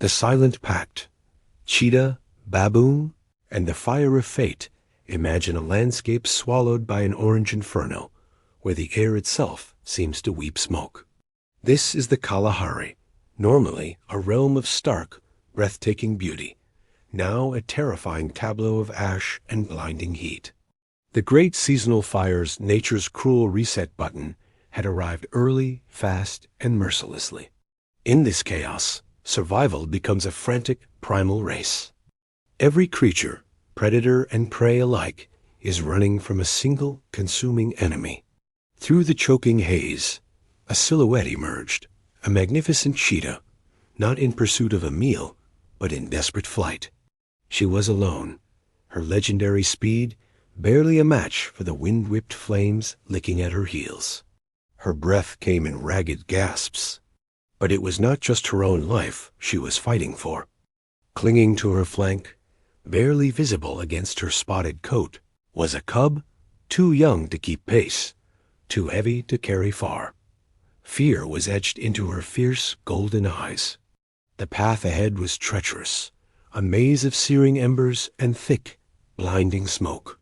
The silent pact, Cheetah, Baboon, and the fire of fate imagine a landscape swallowed by an orange inferno, where the air itself seems to weep smoke. This is the Kalahari, normally a realm of stark, breathtaking beauty, now a terrifying tableau of ash and blinding heat. The great seasonal fire's nature's cruel reset button had arrived early, fast, and mercilessly. In this chaos, survival becomes a frantic, primal race. Every creature, predator and prey alike, is running from a single, consuming enemy. Through the choking haze, a silhouette emerged, a magnificent cheetah, not in pursuit of a meal, but in desperate flight. She was alone, her legendary speed barely a match for the wind-whipped flames licking at her heels. Her breath came in ragged gasps, but it was not just her own life she was fighting for. Clinging to her flank, barely visible against her spotted coat, was a cub, too young to keep pace, too heavy to carry far. Fear was etched into her fierce, golden eyes. The path ahead was treacherous, a maze of searing embers and thick, blinding smoke.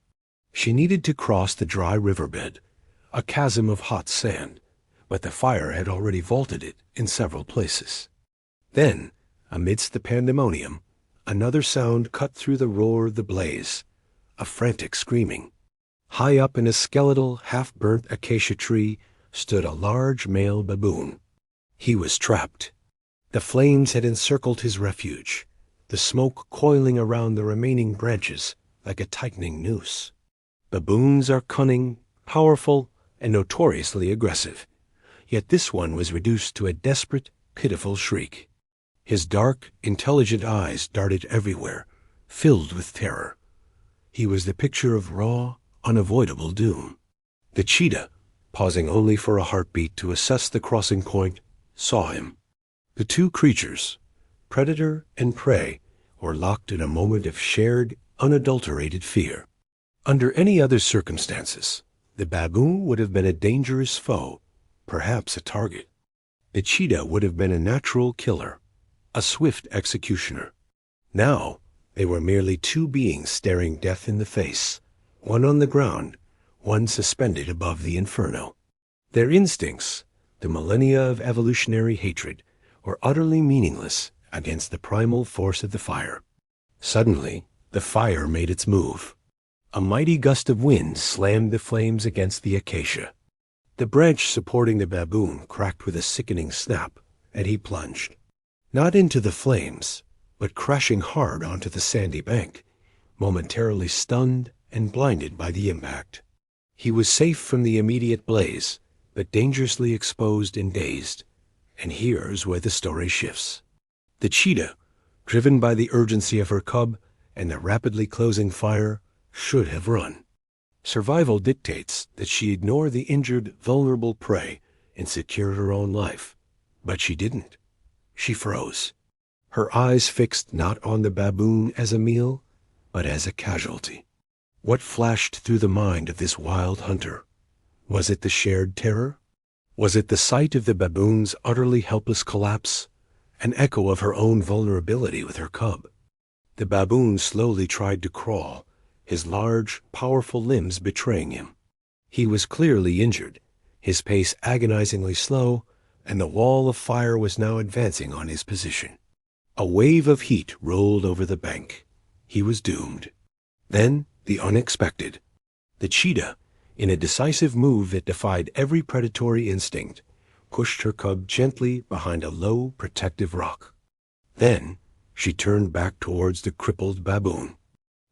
She needed to cross the dry riverbed, a chasm of hot sand, but the fire had already vaulted it in several places. Then, amidst the pandemonium, another sound cut through the roar of the blaze, a frantic screaming. High up in a skeletal, half-burnt acacia tree stood a large male baboon. He was trapped. The flames had encircled his refuge, the smoke coiling around the remaining branches like a tightening noose. Baboons are cunning, powerful, and notoriously aggressive, yet this one was reduced to a desperate, pitiful shriek. His dark, intelligent eyes darted everywhere, filled with terror. He was the picture of raw, unavoidable doom. The cheetah, pausing only for a heartbeat to assess the crossing point, saw him. The two creatures, predator and prey, were locked in a moment of shared, unadulterated fear. Under any other circumstances, the baboon would have been a dangerous foe, perhaps a target. The cheetah would have been a natural killer, a swift executioner. Now, they were merely two beings staring death in the face, one on the ground, one suspended above the inferno. Their instincts, the millennia of evolutionary hatred, were utterly meaningless against the primal force of the fire. Suddenly, the fire made its move. A mighty gust of wind slammed the flames against the acacia. The branch supporting the baboon cracked with a sickening snap, and he plunged. Not into the flames, but crashing hard onto the sandy bank, momentarily stunned and blinded by the impact. He was safe from the immediate blaze, but dangerously exposed and dazed. And here's where the story shifts. The cheetah, driven by the urgency of her cub and the rapidly closing fire, should have run. Survival dictates that she ignore the injured, vulnerable prey and secure her own life. But she didn't. She froze, her eyes fixed not on the baboon as a meal, but as a casualty. What flashed through the mind of this wild hunter? Was it the shared terror? Was it the sight of the baboon's utterly helpless collapse, an echo of her own vulnerability with her cub? The baboon slowly tried to crawl, his large, powerful limbs betraying him. He was clearly injured, his pace agonizingly slow, and the wall of fire was now advancing on his position. A wave of heat rolled over the bank. He was doomed. Then the unexpected. The cheetah, in a decisive move that defied every predatory instinct, pushed her cub gently behind a low, protective rock. Then she turned back towards the crippled baboon.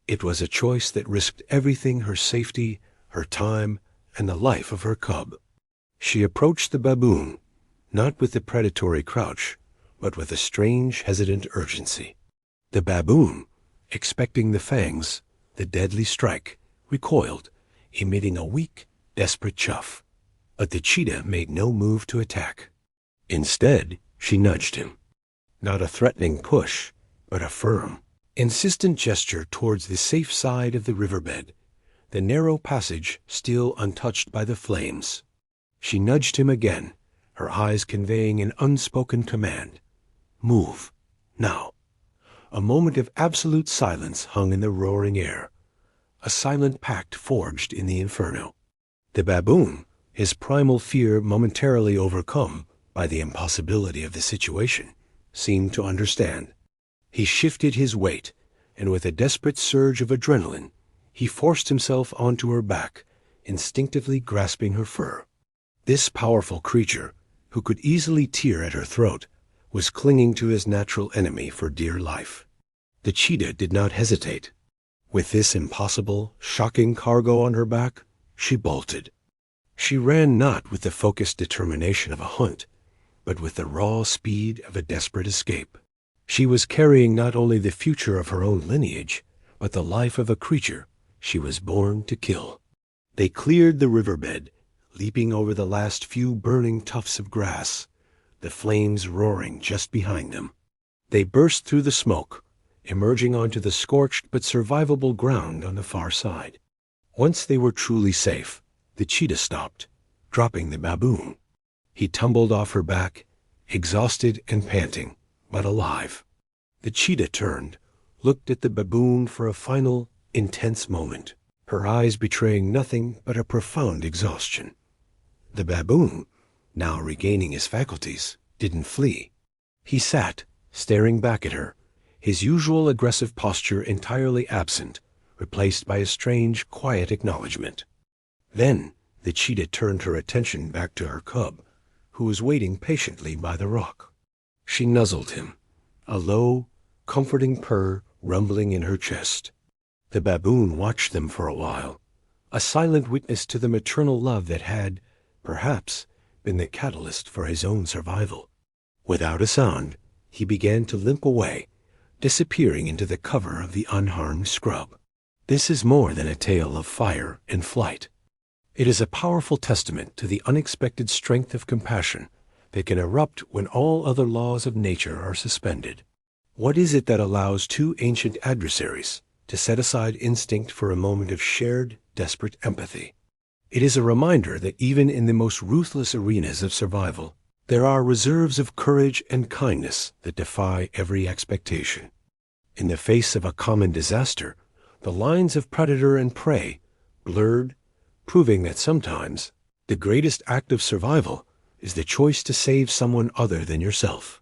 It was a choice that risked everything: her safety, her time, and the life of her cub. She approached the baboon, not with the predatory crouch, but with a strange, hesitant urgency. The baboon, expecting the fangs, the deadly strike, recoiled, emitting a weak, desperate chuff. But the cheetah made no move to attack. Instead, she nudged him. Not a threatening push, but a firm, insistent gesture towards the safe side of the riverbed, the narrow passage still untouched by the flames. She nudged him again, her eyes conveying an unspoken command. Move, Now, a moment of absolute silence hung in the roaring air, a silent pact forged in the inferno. The baboon, his primal fear momentarily overcome by the impossibility of the situation, seemed to understand. He shifted his weight, and with a desperate surge of adrenaline, he forced himself onto her back, instinctively grasping her fur. This powerful creature, who could easily tear at her throat, was clinging to his natural enemy for dear life. The cheetah did not hesitate. With this impossible, shocking cargo on her back, she bolted. She ran not with the focused determination of a hunt, but with the raw speed of a desperate escape. She was carrying not only the future of her own lineage, but the life of a creature she was born to kill. They cleared the riverbed, leaping over the last few burning tufts of grass, the flames roaring just behind them. They burst through the smoke, emerging onto the scorched but survivable ground on the far side. Once they were truly safe, the cheetah stopped, dropping the baboon. He tumbled off her back, exhausted and panting, but alive. The cheetah turned, looked at the baboon for a final, intense moment, her eyes betraying nothing but a profound exhaustion. The baboon, now regaining his faculties, didn't flee. He sat, staring back at her, his usual aggressive posture entirely absent, replaced by a strange, quiet acknowledgement. Then the cheetah turned her attention back to her cub, who was waiting patiently by the rock. She nuzzled him, a low, comforting purr rumbling in her chest. The baboon watched them for a while, a silent witness to the maternal love that had, perhaps, been the catalyst for his own survival. Without a sound, he began to limp away, disappearing into the cover of the unharmed scrub. This is more than a tale of fire and flight. It is a powerful testament to the unexpected strength of compassion that can erupt when all other laws of nature are suspended. What is it that allows two ancient adversaries to set aside instinct for a moment of shared, desperate empathy? It is a reminder that even in the most ruthless arenas of survival, there are reserves of courage and kindness that defy every expectation. In the face of a common disaster, the lines of predator and prey blurred, proving that sometimes the greatest act of survival is the choice to save someone other than yourself.